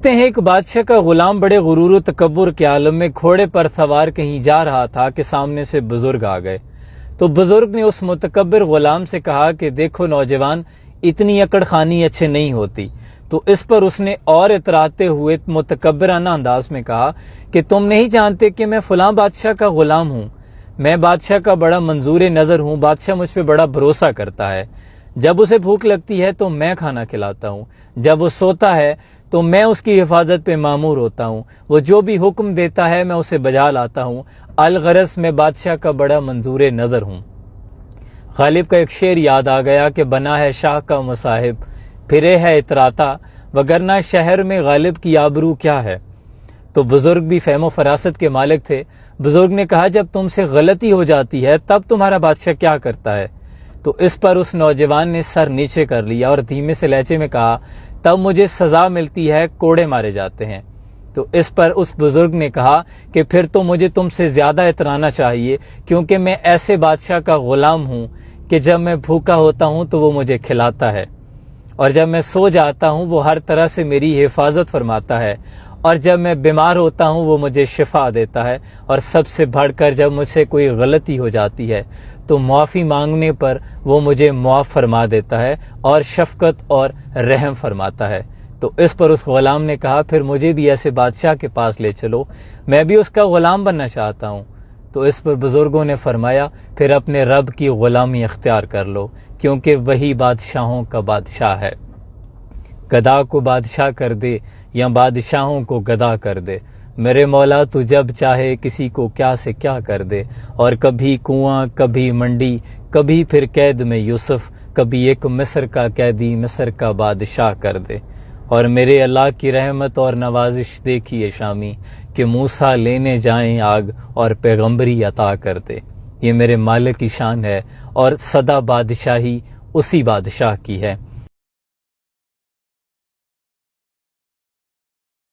کہتے ہیں ایک بادشاہ کا غلام بڑے غرور و تکبر کے عالم میں گھوڑے پر سوار کہیں جا رہا تھا کہ سامنے سے بزرگ آ گئے۔ تو بزرگ نے اس متکبر غلام سے کہا کہ دیکھو نوجوان، اتنی اکڑ خانی اچھے نہیں ہوتی۔ تو اس پر اس نے اور اتراتے ہوئے متکبرانہ انداز میں کہا کہ تم نہیں جانتے کہ میں فلاں بادشاہ کا غلام ہوں، میں بادشاہ کا بڑا منظور نظر ہوں، بادشاہ مجھ پہ بڑا بھروسہ کرتا ہے، جب اسے بھوک لگتی ہے تو میں کھانا کھلاتا ہوں، جب وہ سوتا ہے تو میں اس کی حفاظت پہ مامور ہوتا ہوں، وہ جو بھی حکم دیتا ہے میں اسے بجا لاتا ہوں، الغرض میں بادشاہ کا بڑا منظور نظر ہوں۔ غالب کا ایک شعر یاد آ گیا کہ بنا ہے شاہ کا مصاحب، پھرے ہے اتراتا، وگرنہ شہر میں غالب کی آبرو کیا ہے۔ تو بزرگ بھی فہم و فراست کے مالک تھے۔ بزرگ نے کہا جب تم سے غلطی ہو جاتی ہے تب تمہارا بادشاہ کیا کرتا ہے؟ تو اس پر اس نوجوان نے سر نیچے کر لیا اور دھیمے سے لہجے میں کہا تب مجھے سزا ملتی ہے، کوڑے مارے جاتے ہیں۔ تو اس پر اس بزرگ نے کہا کہ پھر تو مجھے تم سے زیادہ اترانا چاہیے، کیونکہ میں ایسے بادشاہ کا غلام ہوں کہ جب میں بھوکا ہوتا ہوں تو وہ مجھے کھلاتا ہے، اور جب میں سو جاتا ہوں وہ ہر طرح سے میری حفاظت فرماتا ہے، اور جب میں بیمار ہوتا ہوں وہ مجھے شفا دیتا ہے، اور سب سے بڑھ کر جب مجھ سے کوئی غلطی ہو جاتی ہے تو معافی مانگنے پر وہ مجھے معاف فرما دیتا ہے اور شفقت اور رحم فرماتا ہے۔ تو اس پر اس غلام نے کہا پھر مجھے بھی ایسے بادشاہ کے پاس لے چلو، میں بھی اس کا غلام بننا چاہتا ہوں۔ تو اس پر بزرگوں نے فرمایا پھر اپنے رب کی غلامی اختیار کر لو، کیونکہ وہی بادشاہوں کا بادشاہ ہے۔ گدھا کو بادشاہ کر دے یا بادشاہوں کو گدھا کر دے، میرے مولا تو جب چاہے کسی کو کیا سے کیا کر دے، اور کبھی کنواں، کبھی منڈی، کبھی پھر قید میں یوسف، کبھی ایک مصر کا قیدی مصر کا بادشاہ کر دے۔ اور میرے اللہ کی رحمت اور نوازش دیکھیے شامی کہ موسیٰ لینے جائیں آگ اور پیغمبری عطا کر دے۔ یہ میرے مالک کی شان ہے اور سدا بادشاہی اسی بادشاہ کی ہے۔